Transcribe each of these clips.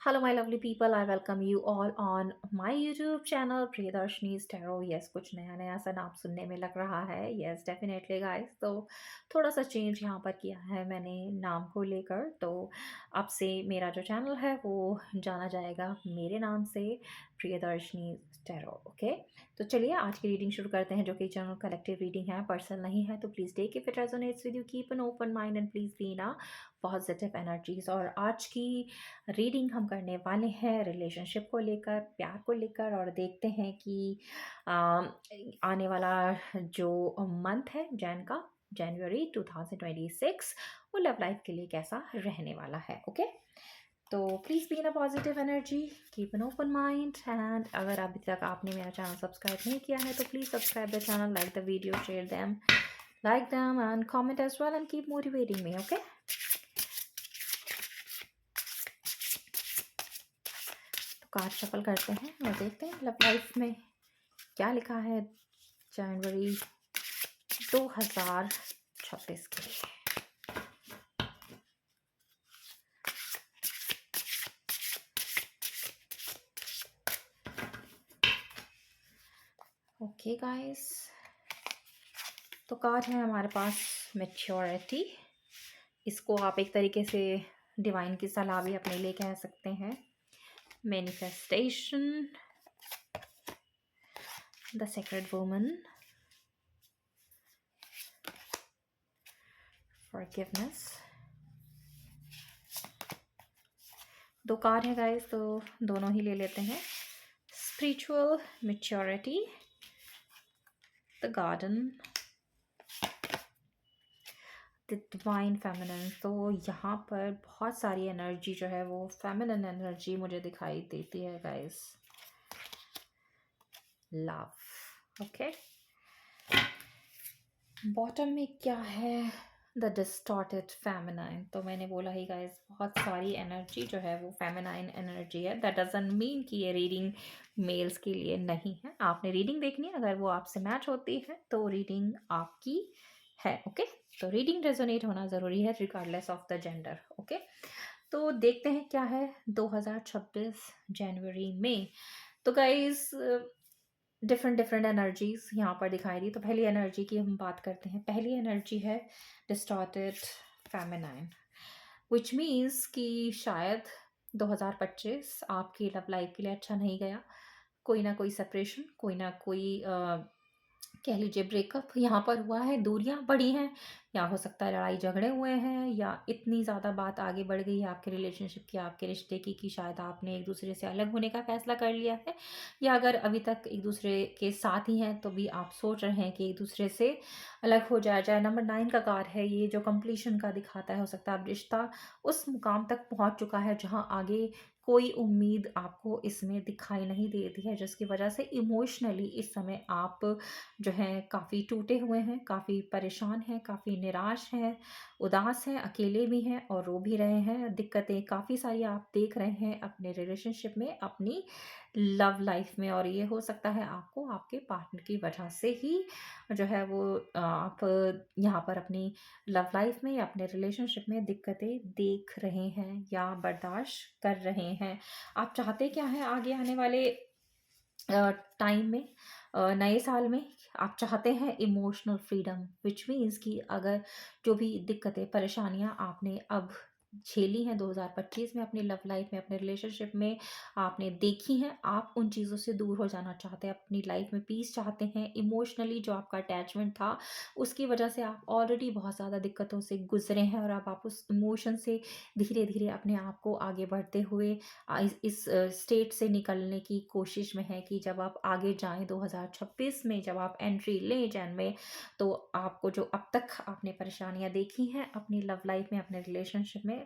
Hello, my lovely people. I welcome you all on my YouTube channel, Priyadarshini's Tarot. Yes, कुछ नया नया सा नाम सुनने में लग रहा है. Yes, definitely, guys. तो थोड़ा सा चेंज यहाँ पर किया है मैंने नाम को लेकर. तो अब से मेरा जो चैनल है वो जाना जाएगा मेरे नाम से, प्रियदर्शनी टैरो. ओके, तो चलिए आज की रीडिंग शुरू करते हैं, जो कि जनरल कलेक्टिव रीडिंग है, पर्सनल नहीं है. तो please take if it resonates with you, keep an open mind and please be in a positive energies. और आज की रीडिंग हम करने वाले हैं रिलेशनशिप को लेकर, प्यार को लेकर, और देखते हैं कि आ, आने वाला जो मंथ है जैन का, जनवरी 2026, वो लव लाइफ के लिए कैसा रहने वाला है. ओके, तो please be in a positive energy, keep an open mind. And अगर अभी तक आपने मेरा चैनल सब्सक्राइब नहीं किया है तो please subscribe the channel, like the video, share them, like them and comment as well and keep motivating me. Okay, card shuffle करते हैं और देखते हैं लव लाइफ में क्या लिखा है जनवरी 2026 के लिए. ओके गाइस, तो कार्ड है हमारे पास मैच्योरिटी. इसको आप एक तरीके से डिवाइन की सलाह भी अपने लिए कह सकते हैं. Manifestation, the sacred woman, forgiveness. दो कार्ड है गाइस, तो दोनों ही ले लेते हैं. Spiritual maturity, the garden, the divine feminine. तो यहाँ पर बहुत सारी एनर्जी जो है वो फेमिनिन एनर्जी मुझे दिखाई देती है गाइस. लव. ओके, बॉटम में क्या है? The distorted feminine. तो मैंने बोला ही गाइस, बहुत सारी एनर्जी जो है वो फेमिनाइन एनर्जी है. दैट डजंट मीन कि ये रीडिंग मेल्स के लिए नहीं है. आपने रीडिंग देखनी है, अगर वो आपसे मैच होती है तो रीडिंग आपकी है. ओके, तो रीडिंग रेजोनेट होना ज़रूरी है regardless of the gender. Okay, तो देखते हैं क्या है 2026 जनवरी में. तो गाइस डिफरेंट डिफरेंट एनर्जीज यहाँ पर दिखाई दी. तो पहली एनर्जी की हम बात करते हैं. पहली एनर्जी है डिस्टॉर्टेड फेमिनाइन, विच मीन्स कि शायद 2025 आपकी लव लाइफ के लिए अच्छा नहीं गया. कोई ना कोई सेपरेशन, कोई ना कोई कह लीजिए ब्रेकअप यहाँ पर हुआ है. दूरियाँ बढ़ी हैं, या हो सकता है लड़ाई झगड़े हुए हैं, या इतनी ज़्यादा बात आगे बढ़ गई है आपके रिलेशनशिप की, आपके रिश्ते की, कि शायद आपने एक दूसरे से अलग होने का फैसला कर लिया है. या अगर अभी तक एक दूसरे के साथ ही हैं तो भी आप सोच रहे हैं कि एक दूसरे से अलग हो जाया जाए. नंबर 9 का कार्ड है ये, जो कंप्लीशन का दिखाता है. हो सकता है अब रिश्ता उस मुकाम तक पहुंच चुका है जहां आगे कोई उम्मीद आपको इसमें दिखाई नहीं देती है, जिसकी वजह से इमोशनली इस समय आप जो हैं काफ़ी टूटे हुए हैं, काफ़ी परेशान हैं, काफ़ी निराश हैं, उदास हैं, अकेले भी हैं और रो भी रहे हैं. दिक्कतें काफ़ी सारी आप देख रहे हैं अपने रिलेशनशिप में, अपनी लव लाइफ में. और ये हो सकता है आपको आपके पार्टनर की वजह से ही जो है वो आप यहाँ पर अपनी लव लाइफ में या अपने रिलेशनशिप में दिक्कतें देख रहे हैं या बर्दाश्त कर रहे हैं. आप चाहते क्या हैं आगे आने वाले टाइम में, नए साल में? आप चाहते हैं इमोशनल फ्रीडम, विच मीन्स कि अगर जो भी दिक्कतें परेशानियां आपने अब झेली हैं 2025 में अपनी लव लाइफ में, अपने रिलेशनशिप में आपने देखी हैं, आप उन चीज़ों से दूर हो जाना चाहते हैं, अपनी लाइफ में पीस चाहते हैं. इमोशनली जो आपका अटैचमेंट था उसकी वजह से आप ऑलरेडी बहुत ज़्यादा दिक्कतों से गुजरे हैं, और अब आप उस इमोशन से धीरे धीरे अपने आप को आगे बढ़ते हुए इस स्टेट से निकलने की कोशिश में है कि जब आप आगे जाएं 2026 में, जब आप एंट्री लें जैन में, तो आपको जो अब तक आपने परेशानियां देखी हैं अपनी लव लाइफ में, अपने रिलेशनशिप में,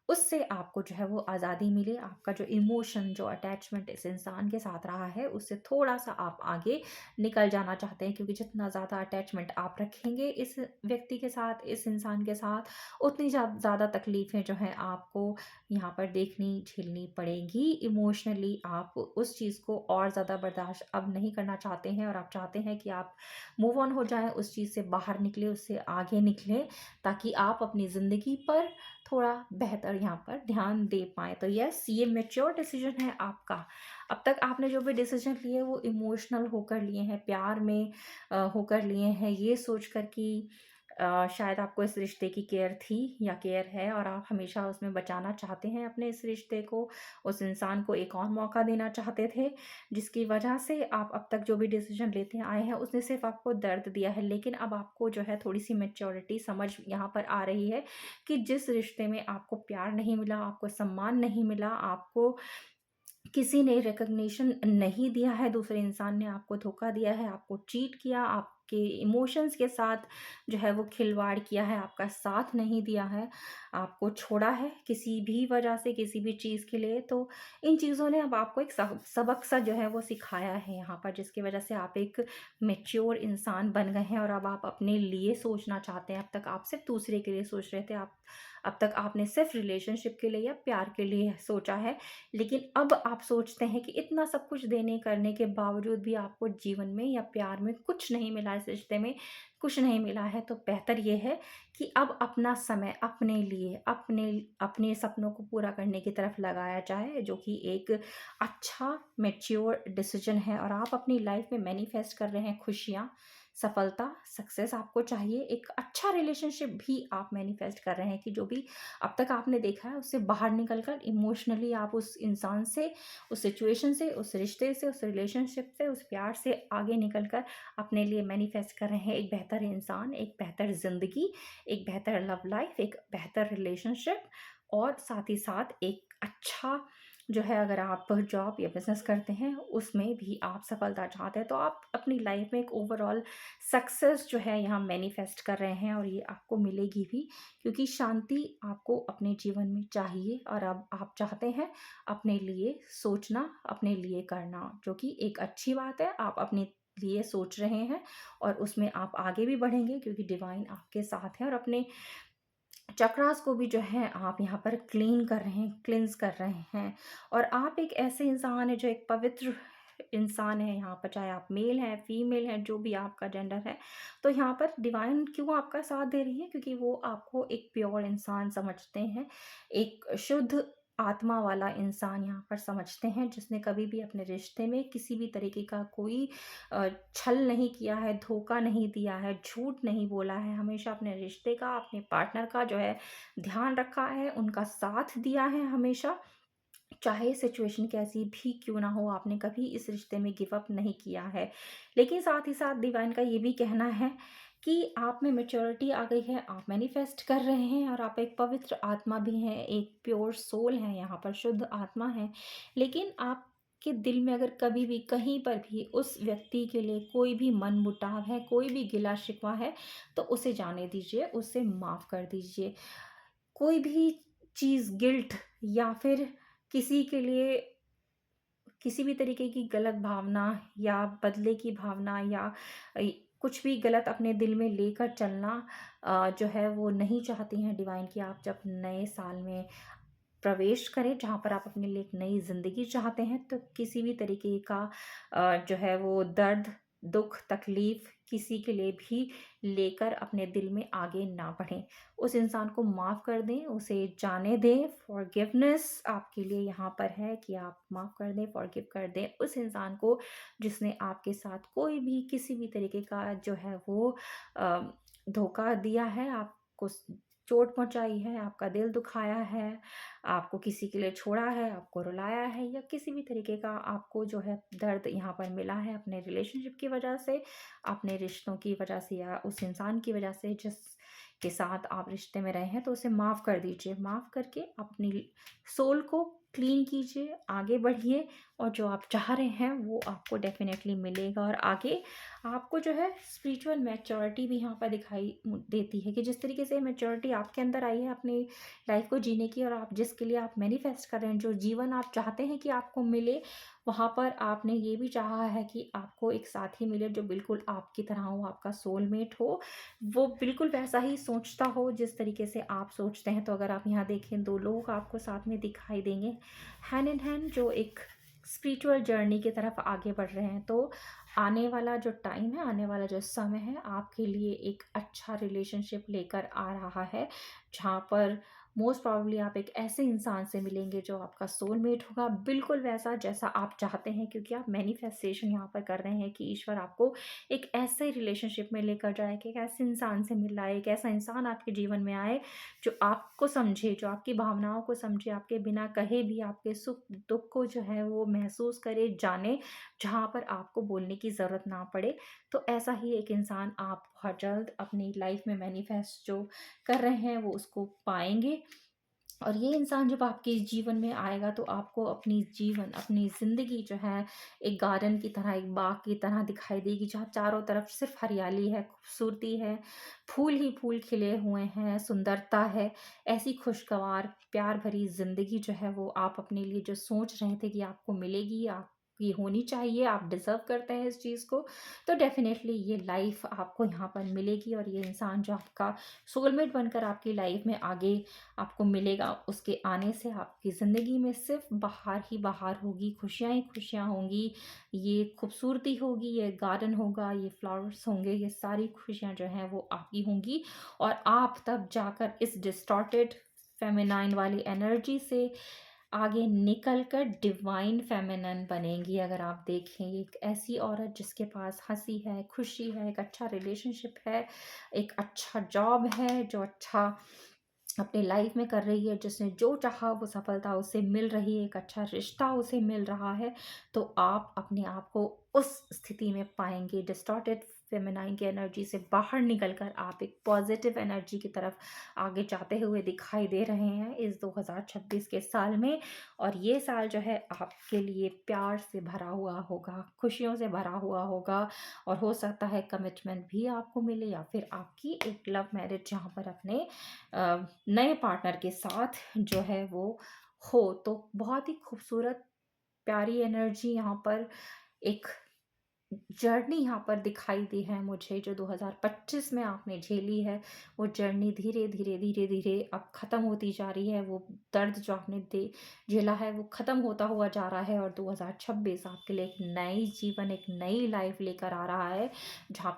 उससे आपको जो है वो आज़ादी मिले. आपका जो इमोशन, जो अटैचमेंट इस इंसान के साथ रहा है, उससे थोड़ा सा आप आगे निकल जाना चाहते हैं, क्योंकि जितना ज़्यादा अटैचमेंट आप रखेंगे इस व्यक्ति के साथ, इस इंसान के साथ, उतनी ज़्यादा तकलीफ़ें जो हैं आपको यहाँ पर देखनी झेलनी पड़ेगी. इमोशनली आप उस चीज़ को और ज़्यादा बर्दाश्त अब नहीं करना चाहते हैं, और आप चाहते हैं कि आप मूव ऑन हो जाएं, उस चीज़ से बाहर निकले, उससे आगे निकलें, ताकि आप अपनी ज़िंदगी पर थोड़ा बेहतर यहाँ पर ध्यान दे पाएँ। तो यस, ये मैच्योर डिसीज़न है आपका। अब तक आपने जो भी डिसीज़न लिए वो इमोशनल होकर लिए हैं, प्यार में होकर लिए हैं, ये सोचकर कि शायद आपको इस रिश्ते की केयर थी या केयर है और आप हमेशा उसमें बचाना चाहते हैं अपने इस रिश्ते को, उस इंसान को एक और मौका देना चाहते थे, जिसकी वजह से आप अब तक जो भी डिसीज़न लेते आए हैं उसने सिर्फ़ आपको दर्द दिया है। लेकिन अब आपको जो है थोड़ी-सी मैच्योरिटी समझ यहाँ पर आ रही है कि जिस रिश्ते में आपको प्यार नहीं मिला, आपको सम्मान नहीं मिला, आपको किसी ने रिकॉग्निशन नहीं दिया है, दूसरे इंसान ने आपको धोखा दिया है, आपको चीट किया, आपके इमोशंस के साथ जो है वो खिलवाड़ किया है, आपका साथ नहीं दिया है, आपको छोड़ा है किसी भी वजह से, किसी भी चीज़ के लिए। तो इन चीज़ों ने अब आपको एक सबक सा जो है वो सिखाया है यहाँ पर, जिसकी वजह से आप एक मैच्योर इंसान बन गए हैं और अब आप अपने लिए सोचना चाहते हैं। अब तक आप सिर्फ़ दूसरे के लिए सोच रहे थे, आप अब तक आपने सिर्फ़ रिलेशनशिप के लिए या प्यार के लिए सोचा है। लेकिन अब आप सोचते हैं कि इतना सब कुछ देने करने के बावजूद भी आपको जीवन में या प्यार में कुछ नहीं मिला, इस रिश्ते में कुछ नहीं मिला है, तो बेहतर ये है कि अब अपना समय अपने लिए, अपने अपने सपनों को पूरा करने की तरफ लगाया जाए, जो कि एक अच्छा मैच्योर डिसीजन है। और आप अपनी लाइफ में मैनिफेस्ट कर रहे हैं खुशियाँ, सफलता, सक्सेस आपको चाहिए, एक अच्छा रिलेशनशिप भी आप मैनिफेस्ट कर रहे हैं कि जो भी अब तक आपने देखा है उससे बाहर निकल कर इमोशनली आप उस इंसान से, उस सिचुएशन से, उस रिश्ते से, उस रिलेशनशिप से, उस प्यार से आगे निकल कर अपने लिए मैनिफेस्ट कर रहे हैं एक बेहतर इंसान, एक बेहतर ज़िंदगी, एक बेहतर लव लाइफ, एक बेहतर रिलेशनशिप और साथ ही साथ एक अच्छा जो है, अगर आप जॉब या बिज़नेस करते हैं उसमें भी आप सफलता चाहते हैं, तो आप अपनी लाइफ में एक ओवरऑल सक्सेस जो है यहाँ मैनिफेस्ट कर रहे हैं और ये आपको मिलेगी भी, क्योंकि शांति आपको अपने जीवन में चाहिए और अब आप चाहते हैं अपने लिए सोचना, अपने लिए करना, जो कि एक अच्छी बात है। आप अपने लिए सोच रहे हैं और उसमें आप आगे भी बढ़ेंगे क्योंकि डिवाइन आपके साथ है और अपने चक्रास को भी जो है आप यहाँ पर क्लीन कर रहे हैं, क्लींस कर रहे हैं। और आप एक ऐसे इंसान हैं जो एक पवित्र इंसान है यहाँ पर, चाहे आप मेल हैं, फीमेल हैं, जो भी आपका जेंडर है। तो यहाँ पर डिवाइन क्यों आपका साथ दे रही है? क्योंकि वो आपको एक प्योर इंसान समझते हैं, एक शुद्ध आत्मा वाला इंसान यहाँ पर समझते हैं, जिसने कभी भी अपने रिश्ते में किसी भी तरीके का कोई छल नहीं किया है, धोखा नहीं दिया है, झूठ नहीं बोला है, हमेशा अपने रिश्ते का, अपने पार्टनर का जो है ध्यान रखा है, उनका साथ दिया है हमेशा। चाहे सिचुएशन कैसी भी क्यों ना हो, आपने कभी इस रिश्ते में गिव अप नहीं किया है। लेकिन साथ ही साथ डिवाइन का ये भी कहना है कि आप में मैच्योरिटी आ गई है, आप मैनिफेस्ट कर रहे हैं और आप एक पवित्र आत्मा भी हैं, एक प्योर सोल है, यहाँ पर शुद्ध आत्मा है। लेकिन आपके दिल में अगर कभी भी, कहीं पर भी उस व्यक्ति के लिए कोई भी मनमुटाव है, कोई भी गिला-शिकवा है, तो उसे जाने दीजिए, उसे माफ़ कर दीजिए। कोई भी चीज़ गिल्ट या फिर किसी के लिए किसी भी तरीके की गलत भावना या बदले की भावना या अ, कुछ भी गलत अपने दिल में लेकर चलना जो है वो नहीं चाहती हैं डिवाइन कि आप जब नए साल में प्रवेश करें, जहाँ पर आप अपने लिए एक नई ज़िंदगी चाहते हैं, तो किसी भी तरीके का जो है वो दर्द, दुःख, तकलीफ़ किसी के लिए भी लेकर अपने दिल में आगे ना बढ़ें। उस इंसान को माफ़ कर दें, उसे जाने दें। फ़ॉरगिवनेस आपके लिए यहाँ पर है कि आप माफ़ कर दें, फ़ॉरगिव कर दें उस इंसान को जिसने आपके साथ कोई भी किसी भी तरीके का जो है वो अ, धोखा दिया है, आपको चोट पहुँचाई है, आपका दिल दुखाया है, आपको किसी के लिए छोड़ा है, आपको रुलाया है या किसी भी तरीके का आपको जो है दर्द यहाँ पर मिला है अपने रिलेशनशिप की वजह से, अपने रिश्तों की वजह से या उस इंसान की वजह से जिसके साथ आप रिश्ते में रहे हैं, तो उसे माफ़ कर दीजिए। माफ़ करके अपनी सोल को क्लीन कीजिए, आगे बढ़िए और जो आप चाह रहे हैं वो आपको डेफ़िनेटली मिलेगा। और आगे आपको जो है स्पिरिचुअल मैच्योरिटी भी यहाँ पर दिखाई देती है कि जिस तरीके से मैच्योरिटी आपके अंदर आई है अपनी लाइफ को जीने की और आप जिसके लिए आप मैनिफेस्ट कर रहे हैं, जो जीवन आप चाहते हैं कि आपको मिले, वहाँ पर आपने ये भी चाहा है कि आपको एक साथी मिले जो बिल्कुल आपकी तरह हो, आपका सोलमेट हो, वो बिल्कुल वैसा ही सोचता हो जिस तरीके से आप सोचते हैं। तो अगर आप यहाँ देखें, 2 लोग आपको साथ में दिखाई देंगे, हैंड इन हैंड, जो एक स्पिरिचुअल जर्नी की तरफ आगे बढ़ रहे हैं। तो आने वाला जो टाइम है, आने वाला जो समय है, आपके लिए एक अच्छा रिलेशनशिप लेकर आ रहा है, जहाँ पर मोस्ट प्रॉब्ली आप एक ऐसे इंसान से मिलेंगे जो आपका सोलमेट होगा, बिल्कुल वैसा जैसा आप चाहते हैं, क्योंकि आप मैनिफेस्टेशन यहाँ पर कर रहे हैं कि ईश्वर आपको एक ऐसे रिलेशनशिप में लेकर जाए, कि एक ऐसे इंसान से मिलाए, एक ऐसा इंसान आपके जीवन में आए जो आपको समझे, जो आपकी भावनाओं को समझे, आपके बिना कहे भी आपके सुख दुख को जो है वो महसूस करे, जाने, जहाँ पर आपको बोलने की ज़रूरत ना पड़े। तो ऐसा ही एक इंसान आप बहुत जल्द अपनी लाइफ में मैनिफेस्ट जो कर रहे हैं वो उसको पाएंगे। और ये इंसान जब आपके जीवन में आएगा तो आपको अपनी जीवन, अपनी ज़िंदगी जो है एक गार्डन की तरह, एक बाग की तरह दिखाई देगी, जहाँ चारों तरफ सिर्फ हरियाली है, खूबसूरती है, फूल ही फूल खिले हुए हैं, सुंदरता है। ऐसी खुशगवार प्यार भरी ज़िंदगी जो है वो आप अपने लिए जो सोच रहे थे कि आपको मिलेगी, आपकी होनी चाहिए, आप डिज़र्व करते हैं इस चीज़ को, तो डेफ़िनेटली ये लाइफ़ आपको यहाँ पर मिलेगी। और ये इंसान जो आपका सोलमेट बनकर आपकी लाइफ़ में आगे आपको मिलेगा, उसके आने से आपकी ज़िंदगी में सिर्फ बाहर ही बाहर होगी, खुशियाँ ही खुशियाँ होंगी, ये खूबसूरती होगी, ये गार्डन होगा, ये फ्लावर्स होंगे, ये सारी खुशियाँ जो हैं वो आपकी होंगी। और आप तब जाकर इस डिस्टॉर्टेड फेमिनाइन वाली एनर्जी से आगे निकल कर डिवाइन फेमिनिन बनेंगी। अगर आप देखें, एक ऐसी औरत जिसके पास हंसी है, खुशी है, एक अच्छा रिलेशनशिप है, एक अच्छा जॉब है, जो अच्छा अपनी लाइफ में कर रही है, जिसने जो चाहा वो सफलता उसे मिल रही है, एक अच्छा रिश्ता उसे मिल रहा है, तो आप अपने आप को उस स्थिति में पाएंगे। डिस्टॉर्टेड फेमिनाइन की एनर्जी से बाहर निकलकर आप एक पॉजिटिव एनर्जी की तरफ आगे जाते हुए दिखाई दे रहे हैं इस 2026 के साल में। और ये साल जो है आपके लिए प्यार से भरा हुआ होगा, खुशियों से भरा हुआ होगा। और हो सकता है कमिटमेंट भी आपको मिले, या फिर आपकी एक लव मैरिज जहाँ पर अपने नए पार्टनर के साथ जो है वो हो। तो बहुत ही खूबसूरत प्यारी एनर्जी यहाँ पर, एक जर्नी यहाँ पर दिखाई दी है मुझे, जो 2025 में आपने झेली है, वो जर्नी धीरे धीरे धीरे धीरे अब ख़त्म होती जा रही है। वो दर्द जो आपने दे झेला है वो ख़त्म होता हुआ जा रहा है। और 2026 आपके लिए एक नई जीवन, एक नई लाइफ लेकर आ रहा है, जहाँ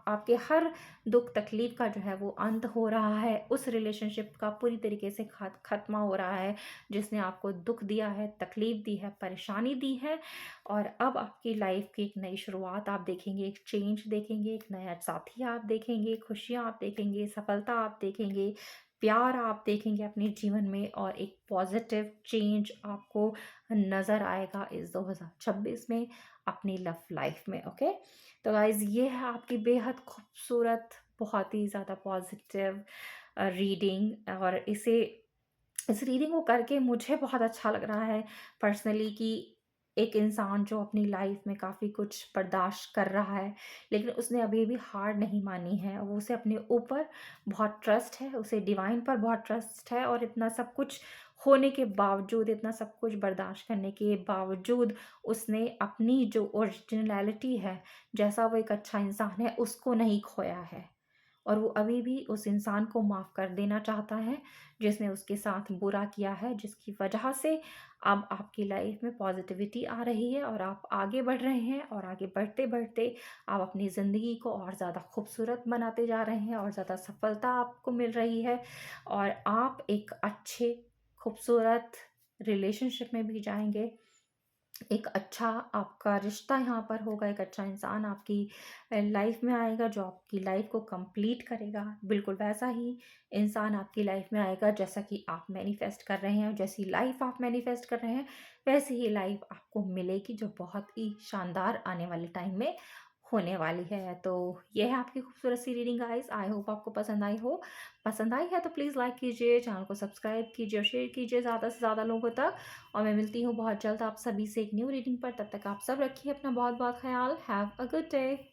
आपके हर दुख तकलीफ का जो है वो अंत हो रहा है। उस रिलेशनशिप का पूरी तरीके से खात्मा हो रहा है जिसने आपको दुख दिया है, तकलीफ दी है, परेशानी दी है। और अब आपकी लाइफ की एक नई शुरुआत आप देखेंगे, एक चेंज देखेंगे, एक नया साथी आप देखेंगे, खुशियाँ आप देखेंगे, सफलता आप देखेंगे, प्यार आप देखेंगे अपने जीवन में, और एक पॉजिटिव चेंज आपको नज़र आएगा इस 2026 में अपनी लव लाइफ में। ओके, तो गाइज ये है आपकी बेहद खूबसूरत, बहुत ही ज़्यादा पॉजिटिव रीडिंग। और इस रीडिंग को करके मुझे बहुत अच्छा लग रहा है पर्सनली, कि एक इंसान जो अपनी लाइफ में काफ़ी कुछ बर्दाश्त कर रहा है, लेकिन उसने अभी भी हार नहीं मानी है। वो उसे अपने ऊपर बहुत ट्रस्ट है, उसे डिवाइन पर बहुत ट्रस्ट है। और इतना सब कुछ होने के बावजूद, इतना सब कुछ बर्दाश्त करने के बावजूद, उसने अपनी जो ओरिजिनलिटी है, जैसा वो एक अच्छा इंसान है, उसको नहीं खोया है। और वो अभी भी उस इंसान को माफ़ कर देना चाहता है जिसने उसके साथ बुरा किया है, जिसकी वजह से अब आपकी लाइफ में पॉजिटिविटी आ रही है और आप आगे बढ़ रहे हैं। और आगे बढ़ते बढ़ते आप अपनी ज़िंदगी को और ज़्यादा खूबसूरत बनाते जा रहे हैं, और ज़्यादा सफलता आपको मिल रही है। और आप एक अच्छे खूबसूरत रिलेशनशिप में भी जाएंगे, एक अच्छा आपका रिश्ता यहाँ पर होगा, एक अच्छा इंसान आपकी लाइफ में आएगा जो आपकी लाइफ को कंप्लीट करेगा। बिल्कुल वैसा ही इंसान आपकी लाइफ में आएगा जैसा कि आप मैनिफेस्ट कर रहे हैं, और जैसी लाइफ आप मैनिफेस्ट कर रहे हैं वैसी ही लाइफ आपको मिलेगी, जो बहुत ही शानदार आने वाले टाइम में होने वाली है। तो ये है आपकी खूबसूरत सी रीडिंग गाइस। आई होप आपको पसंद आई हो। पसंद आई है तो प्लीज़ लाइक कीजिए, चैनल को सब्सक्राइब कीजिए और शेयर कीजिए ज़्यादा से ज़्यादा लोगों तक। और मैं मिलती हूँ बहुत जल्द आप सभी से एक न्यू रीडिंग पर। तब तक आप सब रखिए अपना बहुत बहुत ख्याल। Have a good day.